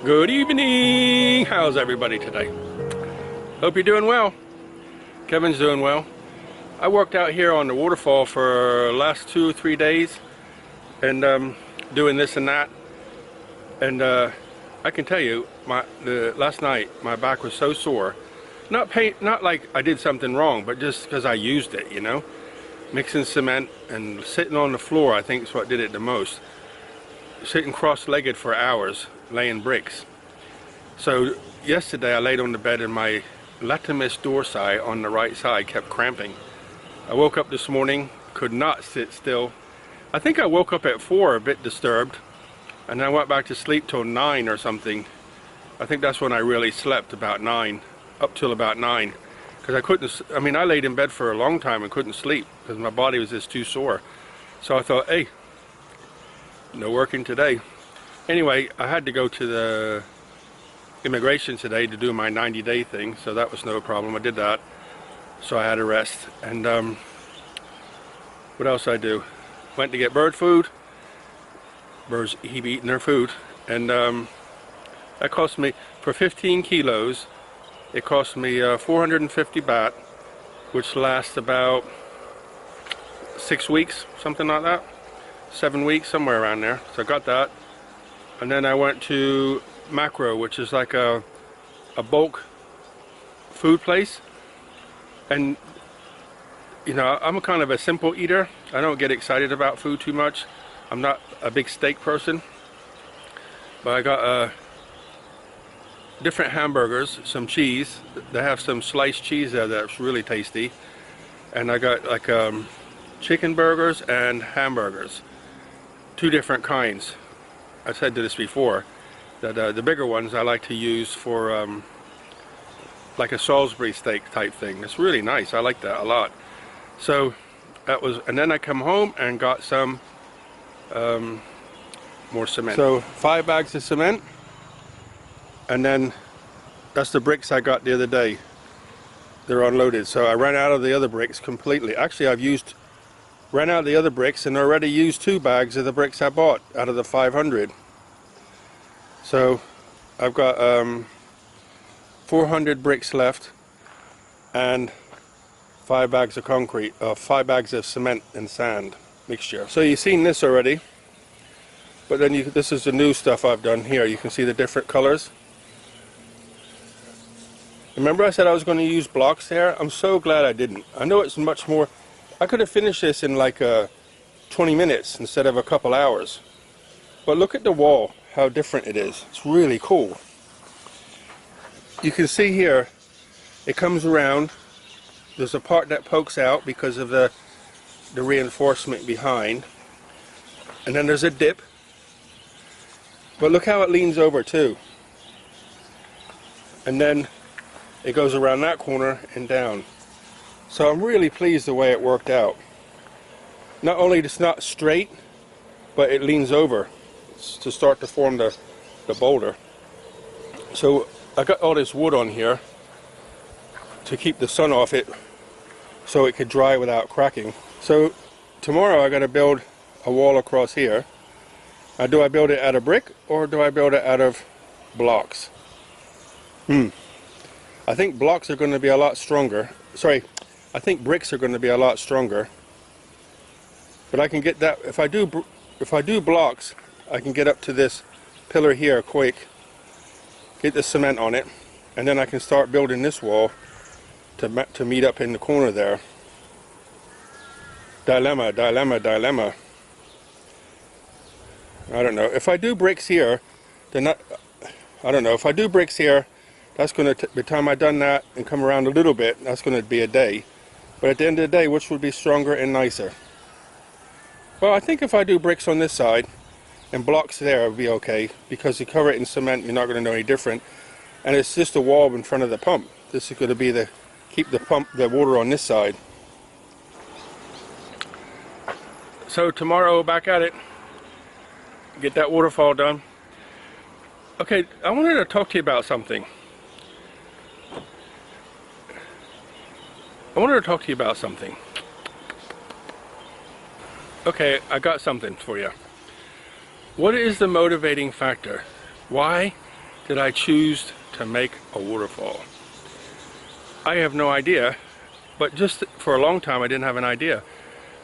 Good evening! How's everybody today? Hope you're doing well. Kevin's doing well. I worked out here on the waterfall for the last 2 or 3 days and doing this and that, and I can tell you last night my back was so sore. Not like I did something wrong, but just because I used it, you know. Mixing cement and sitting on the floor, I think is what did it the most. Sitting cross-legged for hours laying bricks. So yesterday I laid on the bed and my latissimus dorsi on the right side kept cramping. I woke up this morning, could not sit still. I think I woke up at 4 a bit disturbed, and then I went back to sleep till 9 or something. I think that's when I really slept, about 9, up till about 9, because I couldn't, I mean I laid in bed for a long time and couldn't sleep because my body was just too sore. So I thought, hey, no working today. Anyway, I had to go to the immigration today to do my 90-day thing, so that was no problem. I did that, so I had a rest. And what else did I do? Went to get bird food. Birds keep eating their food, and that cost me, for 15 kilos, it cost me 450 baht, which lasts about 6 weeks, something like that. 7 weeks, somewhere around there. So I got that. And then I went to Macro, which is like a bulk food place. And you know, I'm a kind of a simple eater. I don't get excited about food too much. I'm not a big steak person. But I got different hamburgers, some cheese. They have some sliced cheese there that's really tasty. And I got like chicken burgers and hamburgers. 2 different kinds. I said this before, that the bigger ones I like to use for like a Salisbury steak type thing. It's really nice. I like that a lot. So that was, and then I come home and got some more cement. So 5 bags of cement, and then that's the bricks I got the other day. They're unloaded. So I ran out of the other bricks completely. Actually, ran out of the other bricks and already used 2 bags of the bricks I bought out of the 500. So I've got 400 bricks left and 5 bags of concrete, 5 bags of cement and sand mixture. So you've seen this already, but then this is the new stuff I've done here. You can see the different colors. Remember I said I was going to use blocks there? I'm so glad I didn't. I know it's much more. I could have finished this in like 20 minutes instead of a couple hours. But look at the wall, how different it is. It's really cool. You can see here, it comes around. There's a part that pokes out because of the reinforcement behind. And then there's a dip. But look how it leans over too. And then it goes around that corner and down. So I'm really pleased the way it worked out. Not only it's not straight, but it leans over to start to form the boulder. So I got all this wood on here to keep the sun off it so it could dry without cracking. So tomorrow I got to build a wall across here. Now, do I build it out of brick or do I build it out of blocks? I think blocks are going to be a lot stronger. Sorry. I think bricks are going to be a lot stronger, but I can get that if I do blocks, I can get up to this pillar here quick, get the cement on it, and then I can start building this wall to meet up in the corner there. Dilemma, dilemma, dilemma. I don't know. If I do bricks here, then I don't know. If I do bricks here, that's going to, by the time I've done that and come around a little bit, that's going to be a day. But at the end of the day, which would be stronger and nicer? Well, I think if I do bricks on this side and blocks there, it would be okay, because you cover it in cement, you're not going to know any different. And it's just a wall in front of the pump. This is going to be keep the water on this side. So tomorrow, back at it. Get that waterfall done. Okay, I wanted to talk to you about something. I wanted to talk to you about something. Okay, I got something for you. What is the motivating factor? Why did I choose to make a waterfall? I have no idea, but just for a long time I didn't have an idea.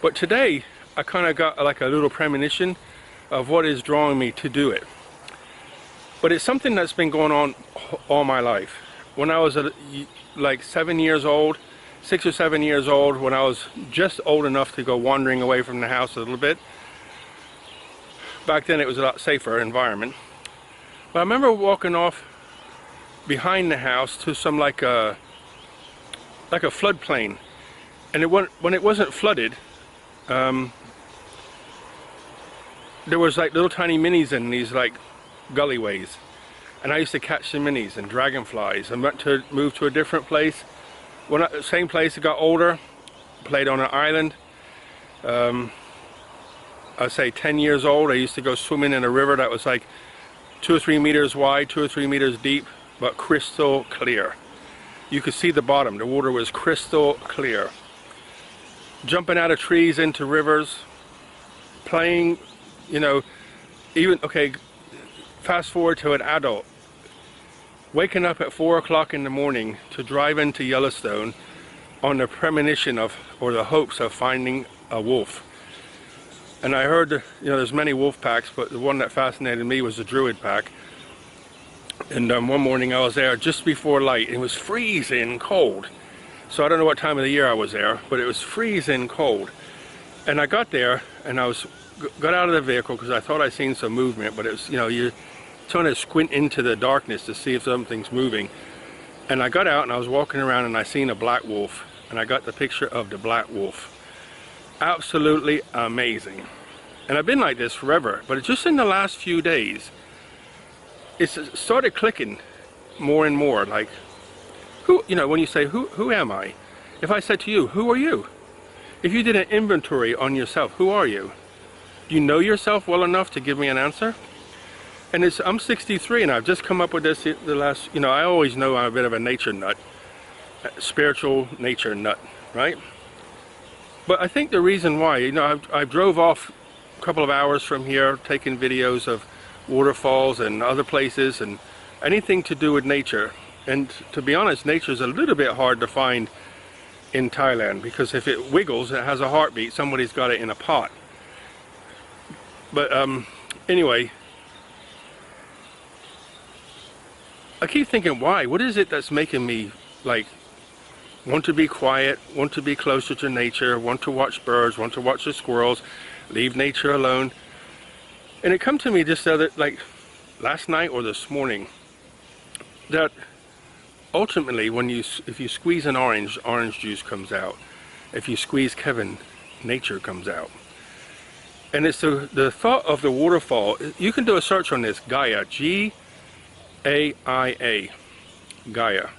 But today I kind of got like a little premonition of what is drawing me to do it. But it's something that's been going on all my life. When I was like 7 years old, 6 or 7 years old, when I was just old enough to go wandering away from the house a little bit. Back then it was a lot safer environment. But I remember walking off behind the house to some like a floodplain, and when it wasn't flooded, there was like little tiny minis in these like gullyways, and I used to catch the minis and dragonflies. I went to move to a different place. Same place, I got older, played on an island. I'd say 10 years old. I used to go swimming in a river that was like 2 or 3 meters wide, 2 or 3 meters deep, but crystal clear. You could see the bottom. The water was crystal clear. Jumping out of trees into rivers, playing, you know, even, okay, fast forward to an adult. Waking up at 4 o'clock in the morning to drive into Yellowstone on the premonition of, or the hopes of finding a wolf. And I heard, you know, there's many wolf packs, but the one that fascinated me was the Druid pack. And one morning I was there just before light. It was freezing cold. So I don't know what time of the year I was there, but it was freezing cold. And I got there and I got out of the vehicle because I thought I seen some movement, but it was, you know, you're trying to squint into the darkness to see if something's moving. And I got out and I was walking around and I seen a black wolf, and I got the picture of the black wolf. Absolutely amazing. And I've been like this forever, but it's just in the last few days it's started clicking more and more. Like, who, you know, when you say who am I? If I said to you, who are you? If you did an inventory on yourself, who are you? Do you know yourself well enough to give me an answer? And I'm 63 and I've just come up with this the last, you know, I always know I'm a bit of a nature nut, spiritual nature nut, right? But I think the reason why, you know, I drove off a couple of hours from here taking videos of waterfalls and other places and anything to do with nature. And to be honest, nature is a little bit hard to find in Thailand, because if it wiggles, it has a heartbeat, somebody's got it in a pot. But anyway, I keep thinking, why? What is it that's making me like want to be quiet, want to be closer to nature, want to watch birds, want to watch the squirrels, leave nature alone? And it come to me just like last night or this morning, that ultimately if you squeeze an orange, orange juice comes out. If you squeeze Kevin, nature comes out. And it's the thought of the waterfall. You can do a search on this, Gaia, G-A-I-A, Gaia.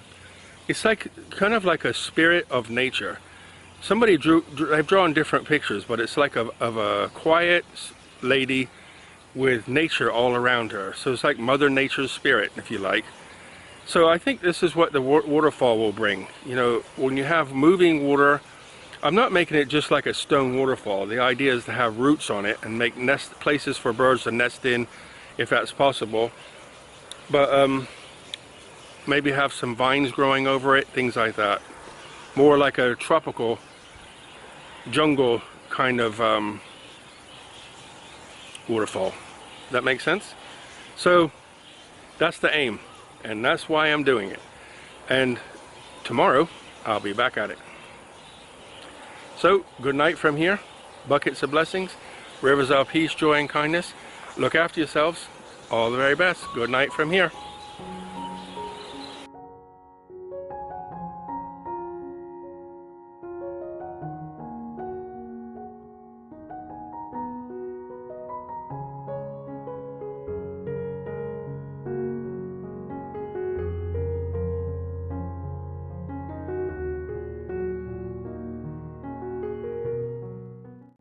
It's like kind of like a spirit of nature. Somebody I've drawn different pictures, but it's like of a quiet lady with nature all around her. So it's like Mother Nature's spirit, if you like. So I think this is what the waterfall will bring. You know, when you have moving water, I'm not making it just like a stone waterfall. The idea is to have roots on it and make places for birds to nest in, if that's possible. But maybe have some vines growing over it, things like that. More like a tropical jungle kind of waterfall. That makes sense? So that's the aim, and that's why I'm doing it. And tomorrow I'll be back at it. So good night from here. Buckets of blessings, rivers of peace, joy, and kindness. Look after yourselves. All the very best. Good night from here.